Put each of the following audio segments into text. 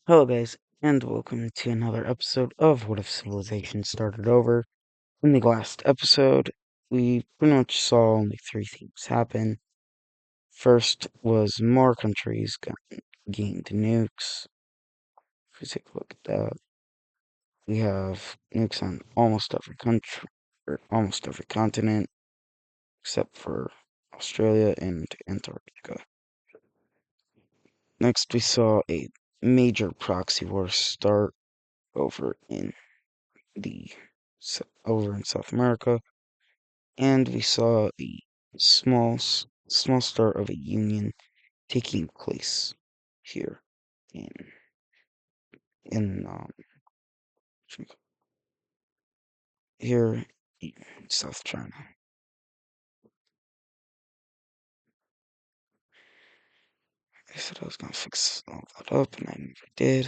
Hello, guys, and welcome to another episode of What If Civilization Started Over. In the last episode, we pretty much saw only three things happen. First was more countries gained nukes. If we take a look at that, we have nukes on almost every country, or almost every continent, except for Australia and Antarctica. Next, we saw a major proxy war start over in the over in South America, and we saw a small start of a union taking place here in in here in South China. I said I was gonna fix all that up, and I never did.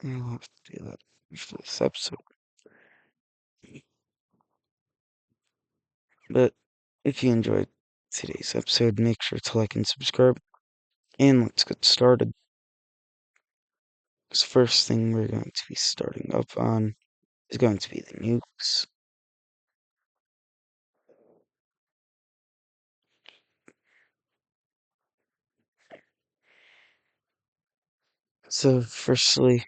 I'll have to do that after this episode. But if you enjoyed today's episode, make sure to like and subscribe. And let's get started. This first thing we're going to be starting up on is going to be the nukes. So, firstly,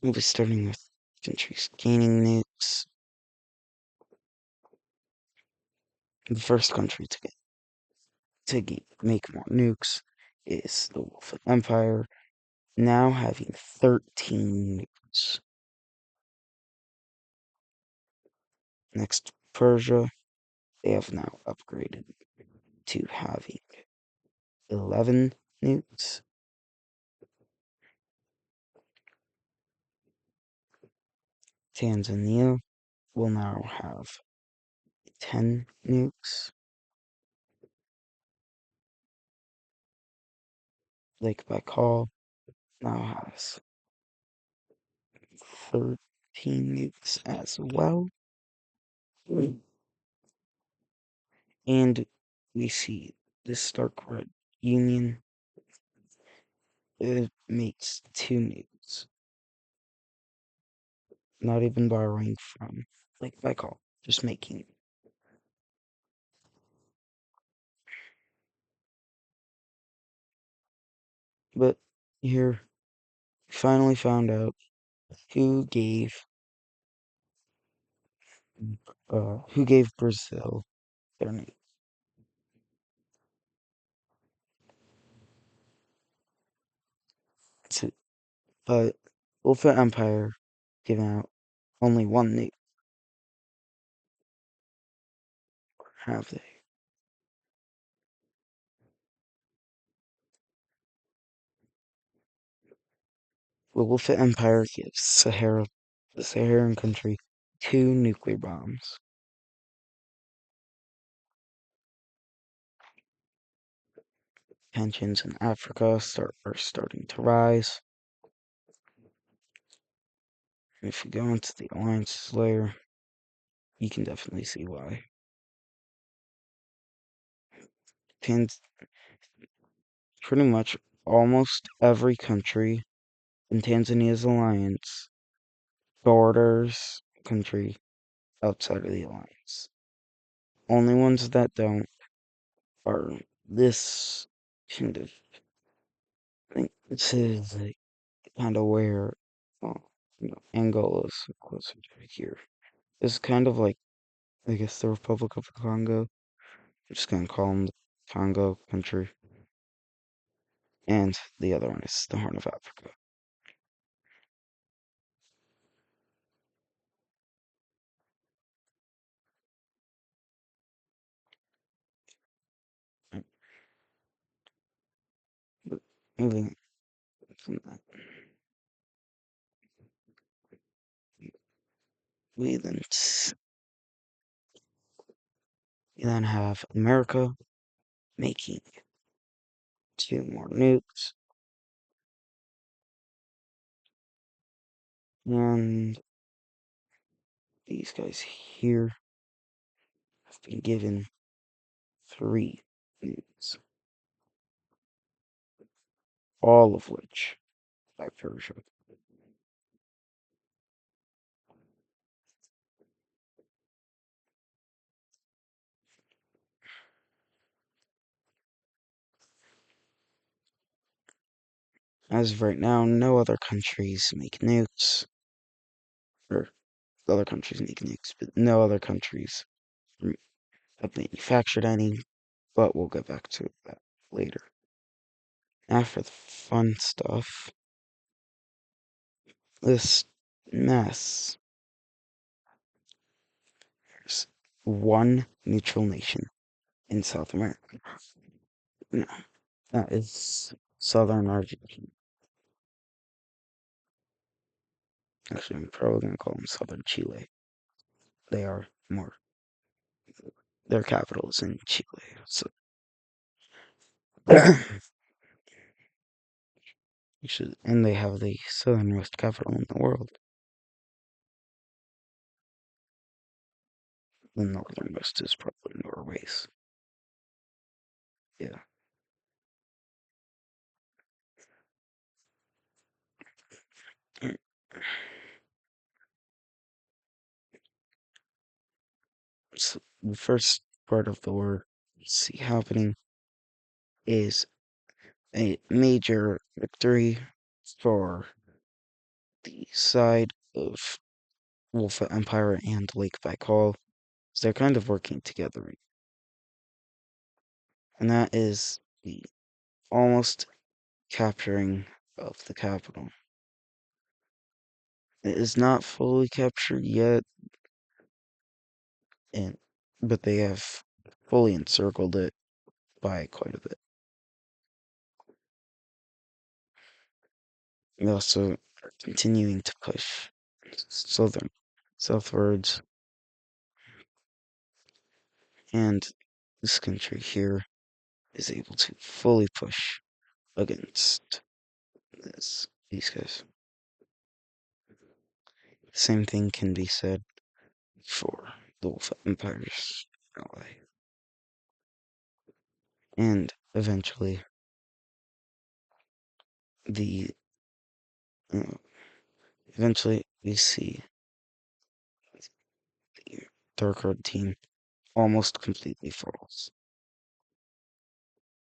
we'll be starting with countries gaining nukes. The first country make more nukes is the Wolf Empire, now having 13 nukes. Next, Persia, they have now upgraded to having 11 nukes. Tanzania will now have 10 nukes. Lake Baikal now has 13 nukes as well. And we see the stark red union. It makes two nukes. Not even borrowing from Lake Baikal, just making. But here, we finally found out who gave Brazil their name. So, but Ulfa Empire giving out only one nuke. Have they? The Ulfa Empire gives the Saharan country, two nuclear bombs. Tensions in Africa are starting to rise. If you go into the alliances layer, you can definitely see why. Pretty much almost every country in Tanzania's alliance borders country outside of the alliance. Only ones that don't are this kind of. I think this is like kind of where, Angola's closer to here. It's kind of like, I guess, the Republic of the Congo. I'm just gonna call them the Congo country. And the other one is the Horn of Africa. Right. But moving from that, we then we then have America making two more nukes, and these guys here have been given three nukes, all of which by Persia. As of right now, no other countries make nukes, or other countries make nukes, but no other countries have manufactured any, but we'll get back to that later. Now for the fun stuff. This mess. There's one neutral nation in South America. No, that is Southern Argentina. Actually, I'm probably going to call them Southern Chile. They are more, their capital is in Chile. So, and they have the southernmost capital in the world. The northernmost is probably Norway's. Yeah. So the first part of the war we see happening is a major victory for the side of Wolf Empire and Lake Baikal. So they're kind of working together. And that is the almost capturing of the capital. It is not fully captured yet, and but they have fully encircled it by quite a bit. We also are continuing to push southwards, and this country here is able to fully push against these guys. Same thing can be said for the Wolf Empire's ally. And the uh, eventually we see the Dark Red team almost completely falls,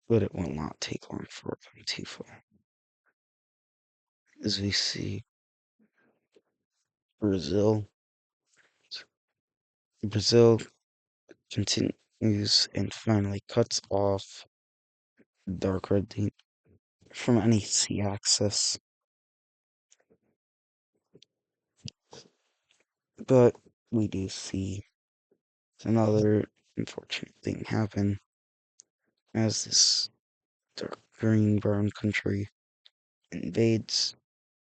but it will not take long for them to fall. As we see Brazil, Brazil continues and finally cuts off Dark Red team from any sea access. But we do see another unfortunate thing happen as this dark green brown country invades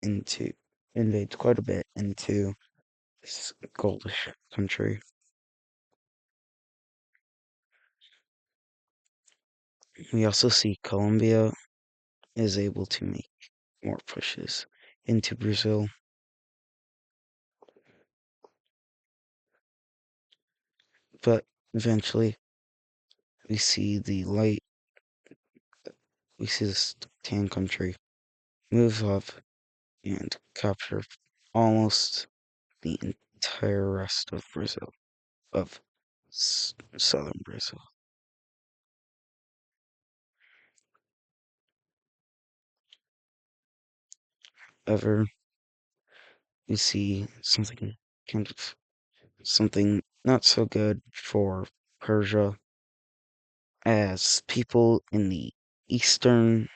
into invades quite a bit into this goldish country. We also see Colombia is able to make more pushes into Brazil. But eventually we see the light we see this tan country move up and capture almost the entire rest of Brazil, of southern Brazil. Ever we see kind of something not so good for Persia, as people in the eastern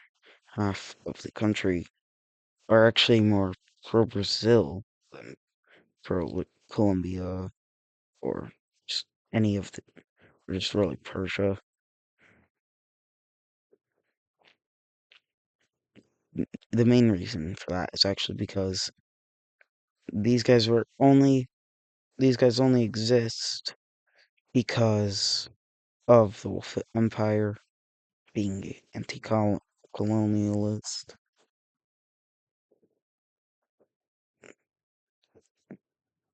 half of the country are actually more pro Brazil than pro Colombia or just any of the, or just really Persia. The main reason for that is actually because these guys were only these guys only exist because of the Wolf Empire being anti-colonialist.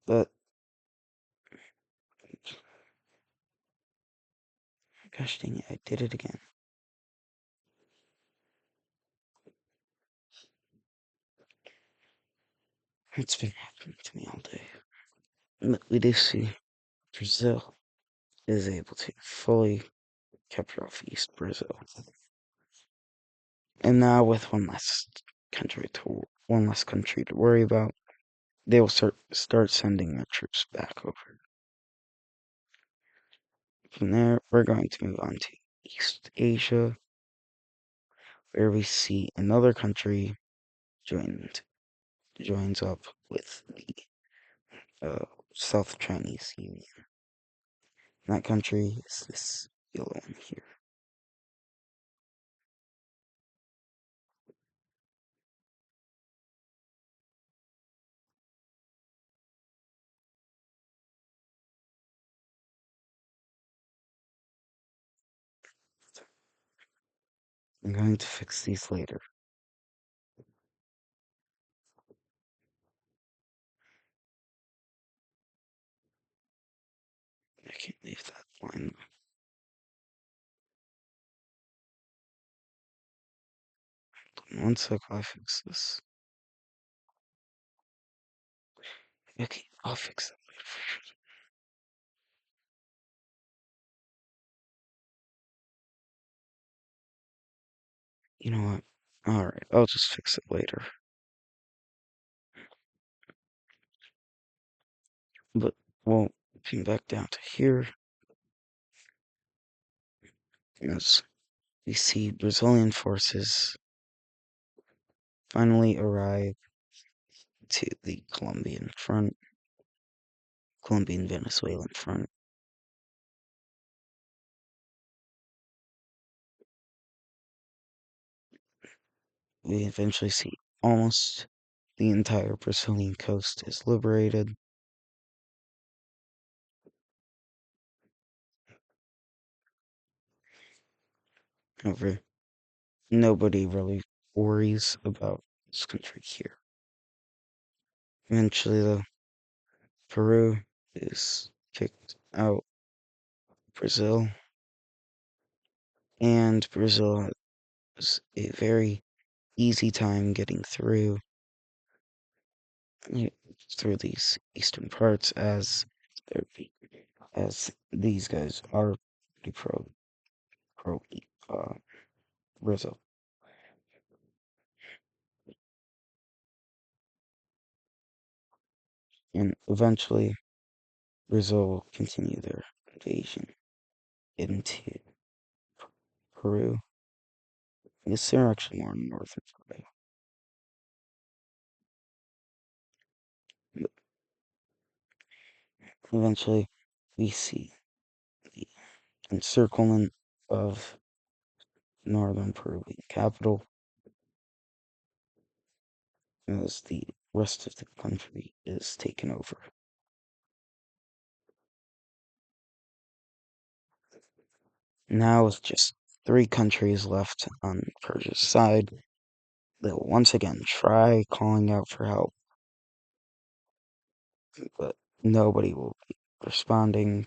But gosh dang it, I did it again. It's been happening to me all day. But we do see Brazil is able to fully capture off East Brazil. And now with one less country to worry about, they will start sending their troops back over. From there, we're going to move on to East Asia, where we see another country joins up with the South Chinese Union. And that country is this yellow one here. I'm going to fix these later. I can't leave that line. One sec while I fix this. Okay, I'll fix that later for sure. You know what? Alright, I'll just fix it later. But we'll ping back down to here. As we see Brazilian forces finally arrive to the Colombian-Venezuelan front. We eventually see almost the entire Brazilian coast is liberated. However, nobody really worries about this country here. Eventually, though, Peru is kicked out of Brazil, and Brazil has a very easy time getting through these eastern parts as these guys are pretty pro uh, Brazil. And eventually, Brazil will continue their invasion into Peru. I guess they're actually more northern Peru. But eventually, we see the encirclement of northern Peruvian capital as the rest of the country is taken over. Now, with just 3 countries left on Persia's side, they'll once again try calling out for help, but nobody will be responding.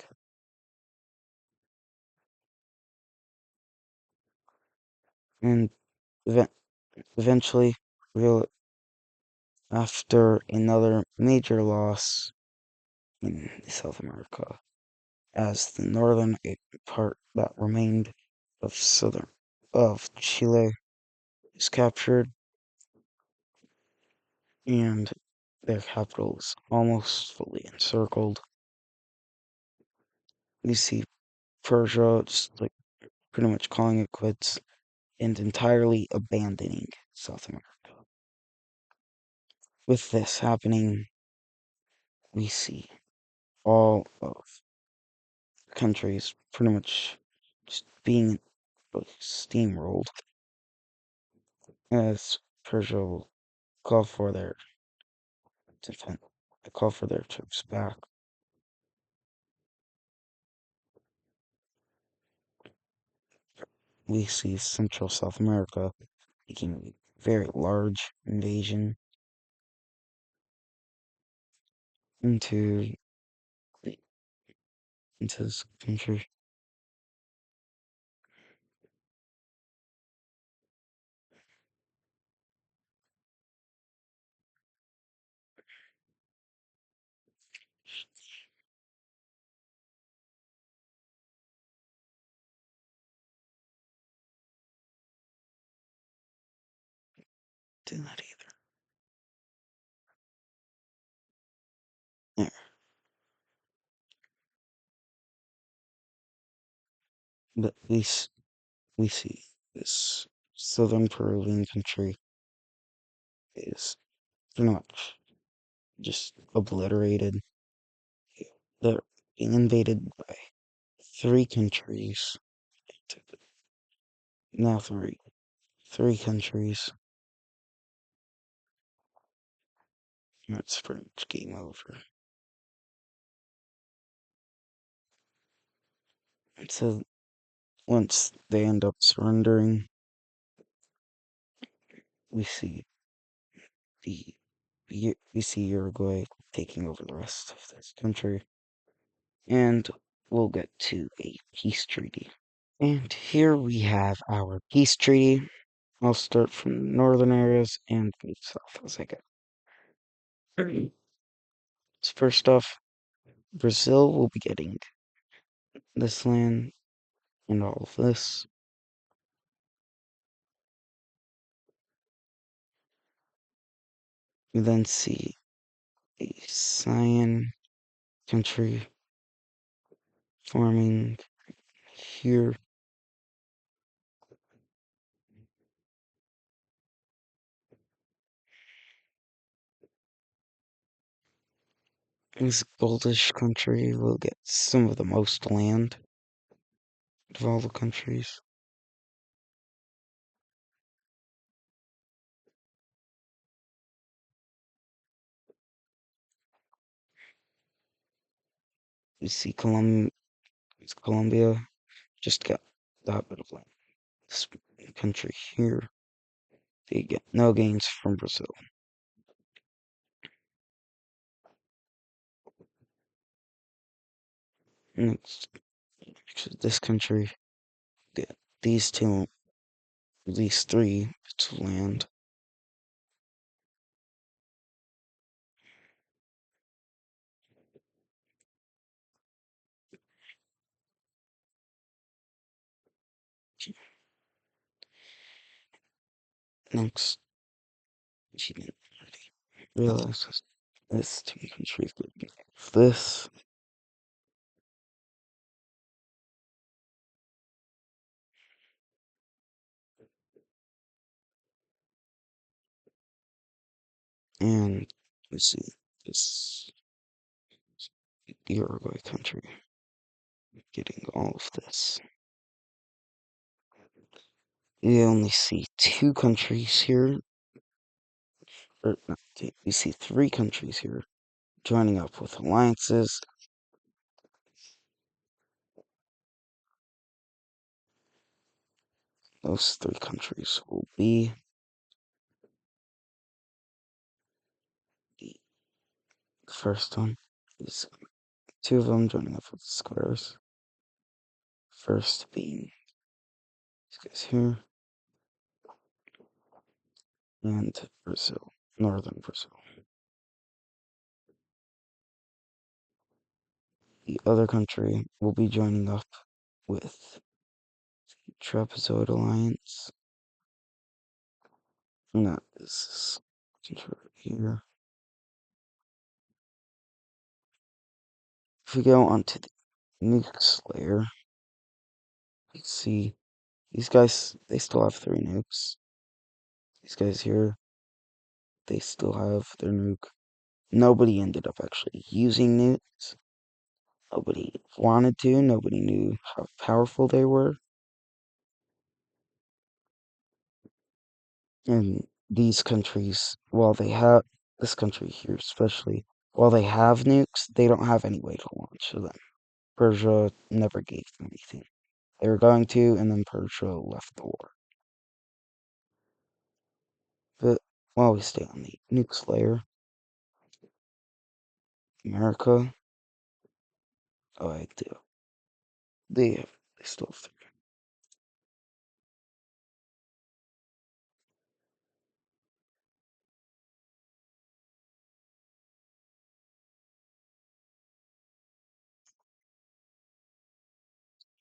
And eventually, we'll, after another major loss in South America, as the northern part that remained of Chile is captured, and their capital is almost fully encircled. We see Persia just like pretty much calling it quits and entirely abandoning South America. With this happening, we see all of the countries pretty much just being steamrolled as Persia will call for their defense, call for their troops back. We see Central South America making a very large invasion into into this country. do that either. There. But we see this southern Peruvian country is pretty much just obliterated. They're being invaded by three countries. Now three countries. That's pretty much game over. And so once they end up surrendering, we see the we see Uruguay taking over the rest of this country, and we'll get to a peace treaty. And here we have our peace treaty. I'll start from the northern areas and move south as I go. So first off, Brazil will be getting this land and all of this. We then see a cyan country forming here. This goldish country will get some of the most land of all the countries. We see Colombia just got that bit of land. This country here, they get no gains from Brazil. Next, this country get these three bits of land. Next, she didn't realize this two countries get this. And we see this Uruguay country getting all of this. You only see two countries here, or not, you see three countries here joining up with alliances. Those three countries will be the first one is two of them joining up with the squares. First being these guys here, and Brazil, northern Brazil. The other country will be joining up with the Trapezoid Alliance. And that is this country right here. If we go onto the nukes layer, you see these guys, they still have three nukes. These guys here, they still have their nuke. Nobody ended up actually using nukes. Nobody wanted to. Nobody knew how powerful they were. And these countries, while they have, this country here especially, while they have nukes, they don't have any way to launch them. Persia never gave them anything. They were going to, and then Persia left the war. But while we stay on the nukes layer, America, oh, I do. They still have three.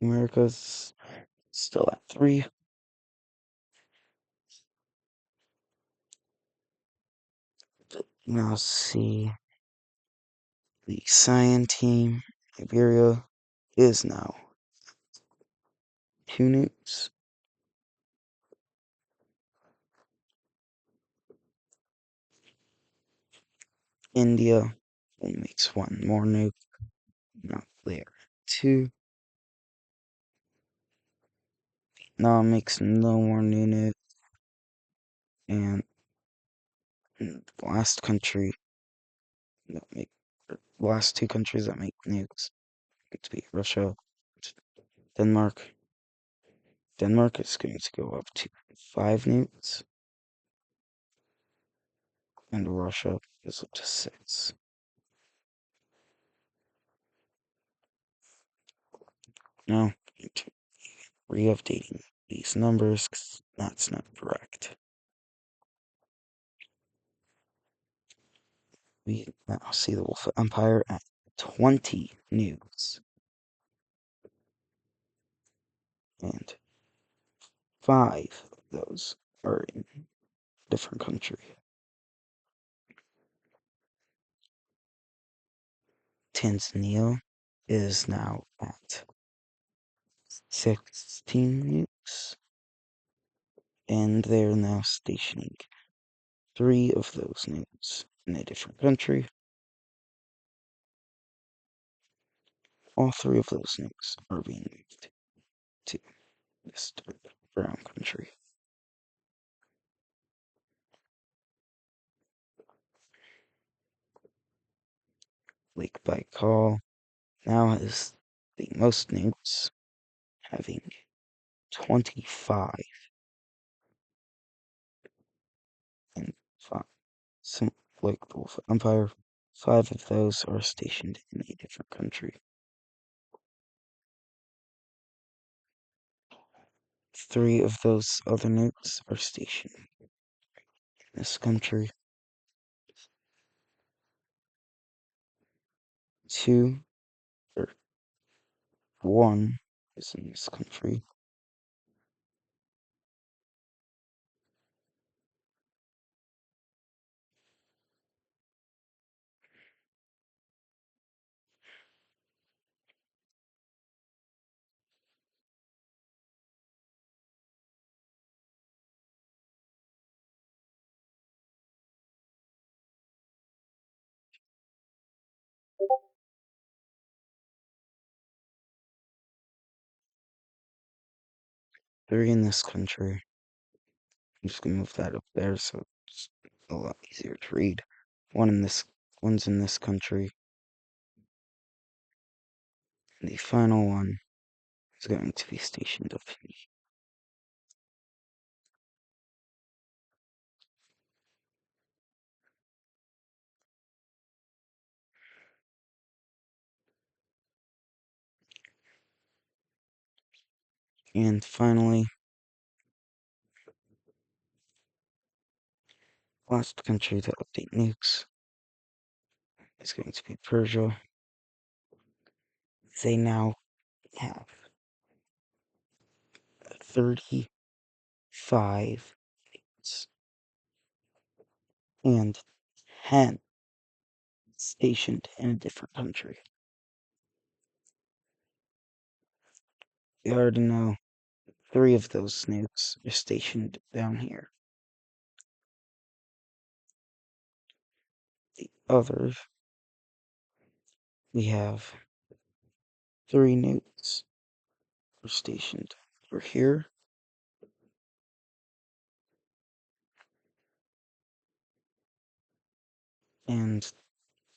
America's still at three. now see the Cyan team. Iberia is now 2 nukes. India only makes 1 more nuke. Now they are 2. Now it makes no more new nukes. And the last country that make last 2 countries that make nukes to be Russia, Denmark. Denmark is going to go up to 5 nukes, and Russia goes up to 6. Now, re-updating these numbers, because that's not correct. We now see the Wolf Empire at 20 nukes, and 5 of those are in a different country. Tanzania is now at 16 nukes, and they're now stationing 3 of those nukes in a different country. All 3 of those nukes are being moved to this brown country. Lake Baikal now has the most nukes, having 25, and 5. Some, like the Wolf Empire, 5 of those are stationed in a different country. 3 of those other nukes are stationed in this country. 2 or 1 is in this country. Three in this country. I'm just gonna move that up there so it's a lot easier to read. One's in this country. And the final one is going to be stationed up here. And finally, last country to update nukes is going to be Persia. They now have 35 nukes and 10 stationed in a different country. We already know 3 of those nukes are stationed down here. The others, we have 3 nukes are stationed over here. And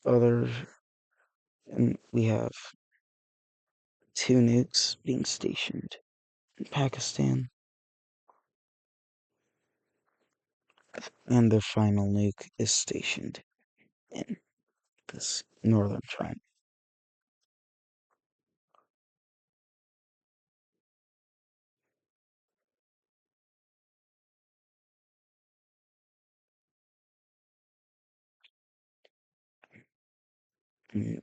others, and we have 2 nukes being stationed in Pakistan. And the final nuke is stationed in this northern triangle.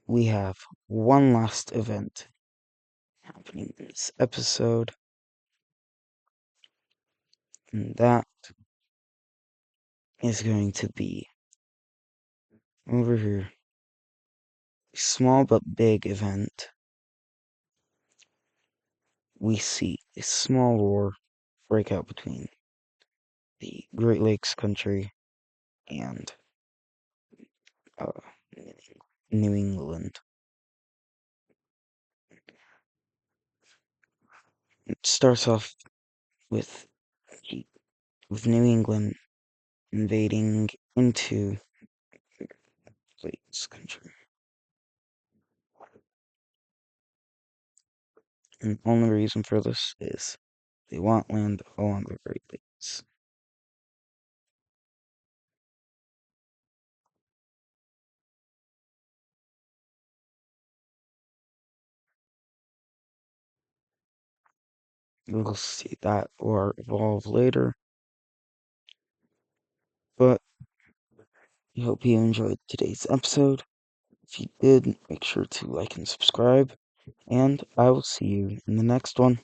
We have one last event happening in this episode, and that is going to be over here, a small but big event, we see a small war break out between the Great Lakes country and uh, New England. It starts off with New England invading into Lakes country. And the only reason for this is they want land along the Great Lakes. We'll see that or evolve later, but I hope you enjoyed today's episode. If you did, make sure to like and subscribe, and I will see you in the next one.